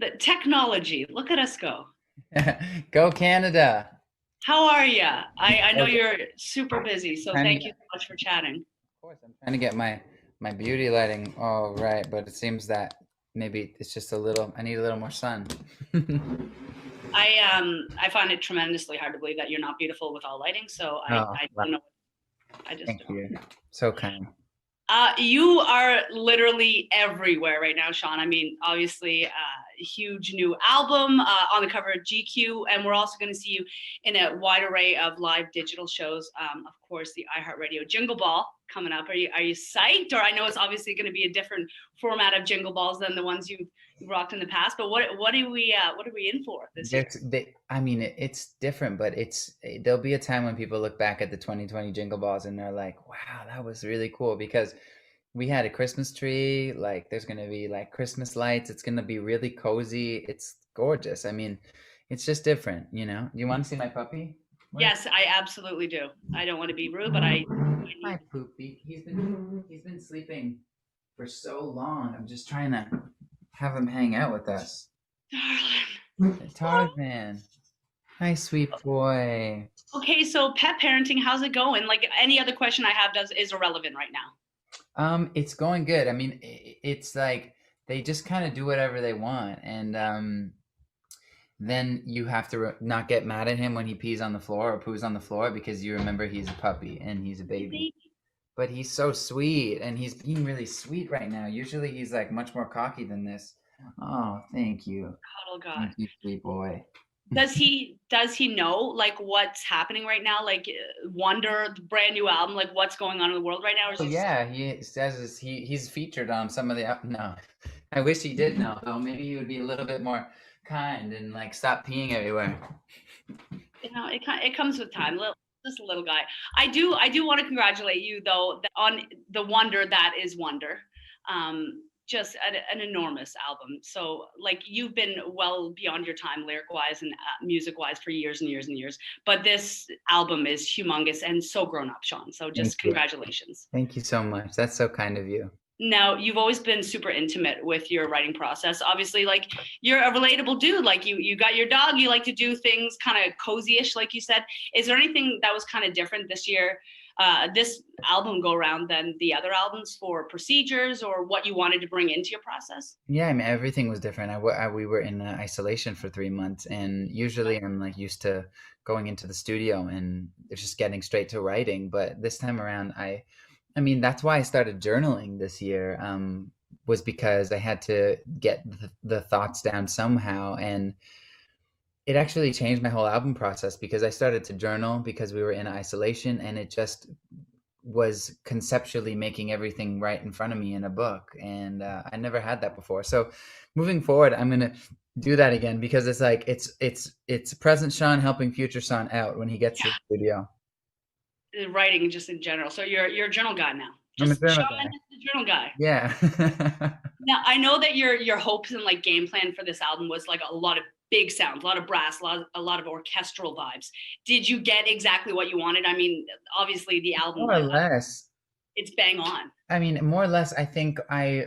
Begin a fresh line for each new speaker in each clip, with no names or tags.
The technology. Look at us go.
Go Canada.
How are you? I know
Okay.
you're super busy, so
Trying to
thank
get,
you so much for chatting.
of course, I'm trying to get my beauty lighting all right, but it seems that maybe it's just a little. I need a little more sun.
I find it tremendously hard to believe that you're not beautiful with all lighting, so
Oh,
I
wow.
don't know. I just
Thank
don't.
you. So kind.
You are literally everywhere right now, Shawn. I mean, obviously, huge new album on the cover of GQ, and we're also going to see you in a wide array of live digital shows. Of course, the iHeart Jingle Ball coming up. Are you psyched? Or I know it's obviously going to be a different format of Jingle Balls than the ones you've rocked in the past. But what are we in for this year?
I mean, it's different, but there'll be a time when people look back at the 2020 Jingle Balls and they're like, "Wow, that was really cool," because we had a Christmas tree. Like, there's gonna be like Christmas lights. It's gonna be really cozy. It's gorgeous. I mean, it's just different, you know. You want to see my puppy? Where?
Yes, I absolutely do. I don't want to be rude, but I need
Hi, Poopy. He's been sleeping for so long. I'm just trying to have him hang out with us.
darling.
Tarzan. Hi, sweet boy.
Okay, so pet parenting, how's it going? Like any other question I have does is irrelevant right now.
It's going good. I mean, it's like they just kind of do whatever they want, and then you have to not get mad at him when he pees on the floor or poos on the floor because you remember he's a puppy and he's a baby. But he's so sweet, and he's being really sweet right now. Usually, he's like much more cocky than this. Oh, thank you,
Cuddle God.
thank you, sweet boy.
Does he know like what's happening right now? Like Wonder, the brand new album, like what's going on in the world right now? Or is
Oh
he just
yeah, he says he's featured on some of the no. I wish he did know though. Maybe he would be a little bit more kind and like stop peeing everywhere.
it comes with time. Just a little guy. I do want to congratulate you though on the Wonder that is Wonder. Just an enormous album. So like you've been well beyond your time lyric wise and music wise for years and years and years. But this album is humongous and so grown up, Shawn. So
Thank
just
you.
congratulations.
Thank you so much. That's so kind of you.
Now, you've always been super intimate with your writing process. Obviously, like you're a relatable dude. Like you got your dog. You like to do things kind of cozy-ish, like you said. Is there anything that was kind of different this year, this album go around than the other albums for procedures or what you wanted to bring into your process?
Yeah, I mean everything was different. We were in isolation for 3 months, and usually I'm like used to going into the studio and just getting straight to writing. But this time around, I mean that's why I started journaling this year. Was because I had to get the thoughts down somehow, and it actually changed my whole album process because I started to journal because we were in isolation, and it just was conceptually making everything right in front of me in a book, and I never had that before. So moving forward, I'm gonna do that again because it's like it's present Sean helping future Sean out when he gets to the studio.
Writing just in general. So you're a journal guy now.
I'm a
Just
journal
Shawn
guy.
Mendes, the journal guy.
Yeah.
Now I know that your hopes and like game plan for this album was like a lot of big sounds, a lot of brass, a lot of orchestral vibes. Did you get exactly what you wanted? I mean, obviously the album
More or less.
it's bang on.
I mean, more or less, I think I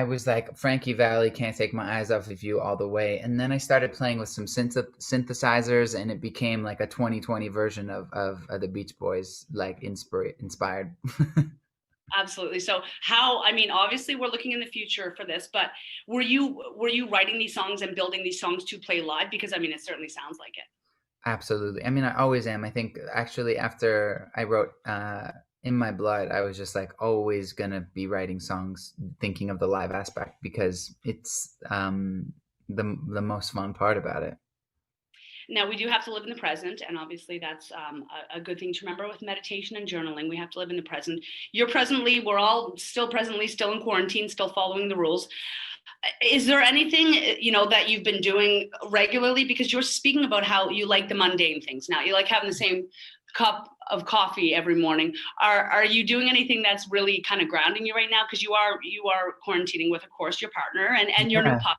was like Frankie Valli, can't take my eyes off of you all the way, and then I started playing with some synthesizers, and it became like a 2020 version of the Beach Boys, like inspired.
Absolutely. So how, I mean, obviously we're looking in the future for this, but were you writing these songs and building these songs to play live? Because I mean, it certainly sounds like it.
Absolutely. I mean, I always am. I think actually after I wrote In My Blood, I was just like always gonna be writing songs thinking of the live aspect because it's the most fun part about it.
Now we do have to live in the present, and obviously that's a good thing to remember with meditation and journaling. We have to live in the present. We're all still presently still in quarantine, still following the rules. Is there anything that you've been doing regularly? Because you're speaking about how you like the mundane things now. You like having the same cup of coffee every morning. Are you doing anything that's really kind of grounding you right now? Because you are quarantining with, of course, your partner and your new
Yeah.
pup.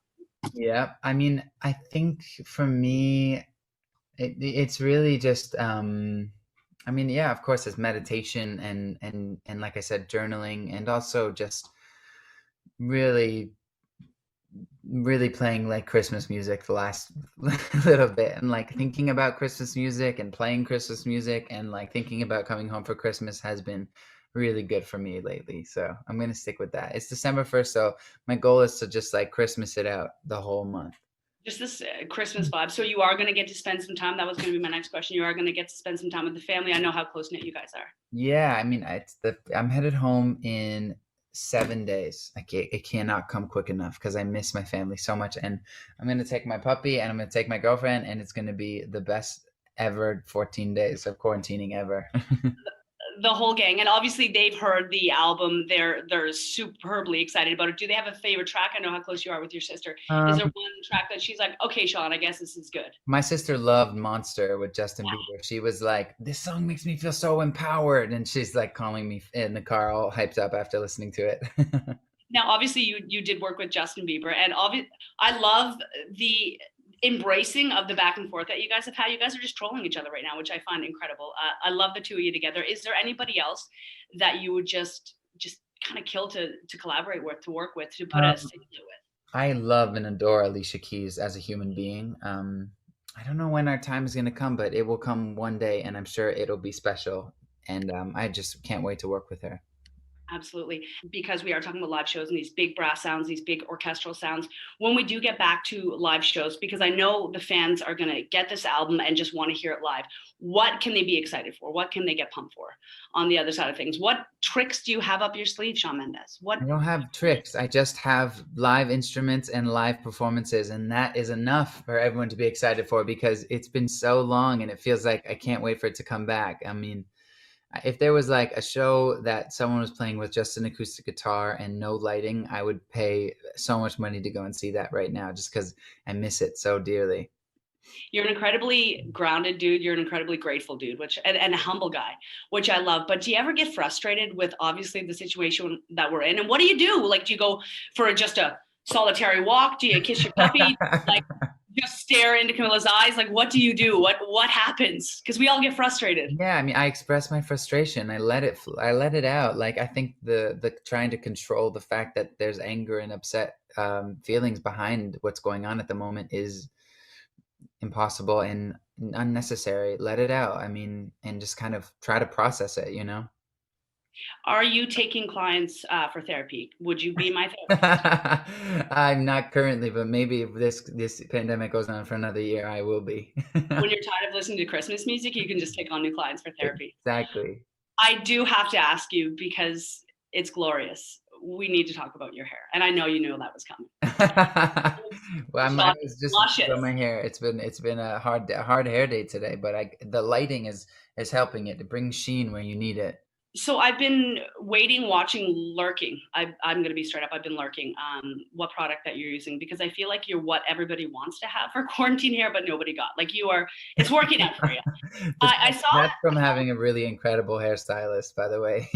Yeah. I mean, I think for me, it's really just I mean, yeah, of course, it's meditation and like I said, journaling, and also just really really playing like Christmas music the last little bit, and like thinking about Christmas music and playing Christmas music and like thinking about coming home for Christmas has been really good for me lately. So I'm gonna stick with that. It's December 1st, so my goal is to just like Christmas it out the whole month.
Just this Christmas vibe. So you are going to get to spend some time. That was going to be my next question. You are going to get to spend some time with the family. I know how close knit you guys are.
Yeah, I mean, I'm headed home in 7 days. It cannot come quick enough because I miss my family so much. And I'm gonna take my puppy and I'm gonna take my girlfriend, and it's gonna be the best ever 14 days of quarantining ever.
The whole gang, and obviously they've heard the album. They're superbly excited about it. Do they have a favorite track? I know how close you are with your sister. Is there
Um,
one track that she's like, okay, Shawn, I guess this is good?
my sister loved Monster with Justin
Yeah.
Bieber. She was like, "This song makes me feel so empowered," and she's like calling me in the car, all hyped up after listening to it.
Now, obviously, you did work with Justin Bieber, and I love the embracing of the back and forth that you guys have had. You guys are just trolling each other right now, which I find incredible. I love the two of you together. Is there anybody else that you would just kind of kill to collaborate with, to work with, to put a
Um,
single with?
I love and adore Alicia Keys as a human being. I don't know when our time is going to come, but it will come one day, and I'm sure it'll be special. And I just can't wait to work with her.
Absolutely. Because we are talking about live shows and these big brass sounds, these big orchestral sounds. When we do get back to live shows, because I know the fans are going to get this album and just want to hear it live, what can they be excited for? What can they get pumped for on the other side of things? What tricks do you have up your sleeve, Shawn Mendes? What?
I don't have tricks. I just have live instruments and live performances, and that is enough for everyone to be excited for because it's been so long and it feels like I can't wait for it to come back. I mean, if there was like a show that someone was playing with just an acoustic guitar and no lighting, I would pay so much money to go and see that right now just because I miss it so dearly.
You're an incredibly grounded dude. You're an incredibly grateful dude, which and a humble guy, which I love. But do you ever get frustrated with obviously the situation that we're in? And what do you do? Like, do you go for just a solitary walk? Do you kiss your puppy? Like, just stare into Camilla's eyes? Like, what do you do? What happens? Because we all get frustrated.
Yeah, I mean, I express my frustration. I let it out. Like I think the trying to control the fact that there's anger and upset feelings behind what's going on at the moment is impossible and unnecessary. Let it out. I mean, and just kind of try to process it, you know?
Are you taking clients for therapy? Would you be my therapist?
I'm not currently, but maybe if this pandemic goes on for another year, I will be.
When you're tired of listening to Christmas music, you can just take on new clients for therapy.
Exactly.
I do have to ask you because it's glorious. We need to talk about your hair, and I know you knew that was coming.
Well, I
Shot
was just about
luscious.
my hair. It's been a hard hair day today, but I the lighting is helping it to bring sheen where you need it.
So I've been waiting, watching, lurking. I'm going to be straight up. I've been lurking. What product that you're using? Because I feel like you're what everybody wants to have for quarantine hair, but nobody got. Like you are. It's working out for you.
This,
I saw,
that's from having a really incredible hairstylist, by the way.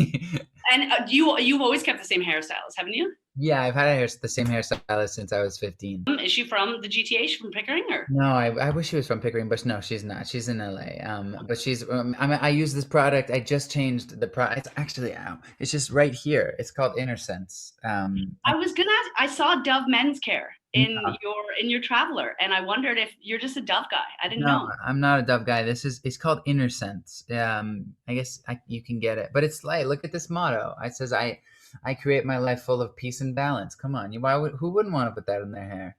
and you've always kept the same hairstyles, haven't you?
Yeah, I've had the same hairstylist since I was 15.
Is she from the GTA? She from Pickering, or?
No, I wish she was from Pickering, but no, she's not. She's in LA. But she's. I mean, I use this product. I just changed the product. It's actually out. It's just right here. It's called Inner Sense.
I was gonna ask. I saw Dove Men's Care
No,
in your Traveler, and I wondered if you're just a Dove guy. I didn't
no,
know.
I'm not a Dove guy. It's called Inner Sense. I guess you can get it, but it's light. Look at this motto. It says I create my life full of peace and balance. Come on, who wouldn't want to put that in their hair?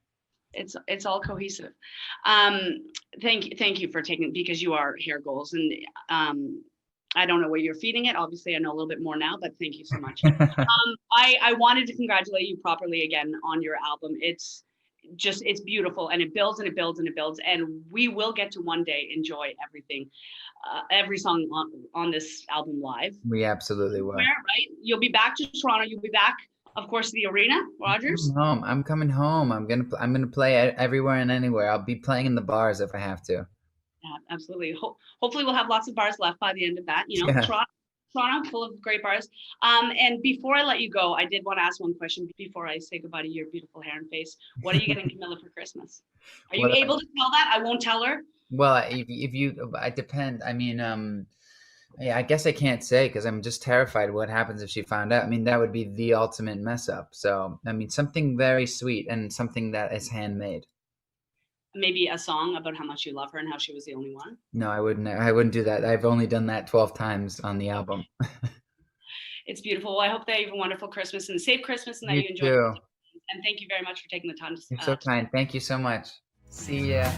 It's all cohesive. Um, thank you for taking, because you are hair goals, and I don't know where you're feeding it. Obviously, I know a little bit more now, but thank you so much. I wanted to congratulate you properly again on your album. It's beautiful, and it builds and it builds and it builds, and we will get to one day enjoy everything, every song on this album live.
We absolutely will.
Where, right? You'll be back to Toronto. You'll be back, of course, to the arena,
Coming
Rogers.
home. I'm coming home. I'm gonna play everywhere and anywhere. I'll be playing in the bars if I have to.
Yeah, absolutely. Hopefully, we'll have lots of bars left by the end of that. You know,
Yeah.
Toronto, full of great bars. And before I let you go, I did want to ask one question before I say goodbye to your beautiful hair and face. What are you getting Camilla for Christmas? Are you
Well,
able to tell that? I won't tell her.
well, if you, it depend. I mean, Yeah, I guess I can't say because I'm just terrified what happens if she found out. I mean, that would be the ultimate mess up. So, I mean, something very sweet and something that is handmade.
Maybe a song about how much you love her and how she was the only one.
No, I wouldn't. I wouldn't do that. I've only done that 12 times on the album.
It's beautiful. Well, I hope that you have a wonderful Christmas and a safe Christmas and that
You
you enjoy.
too.
And thank you very much for taking the time
You're so
to talk.
kind. Thank you so much. See ya.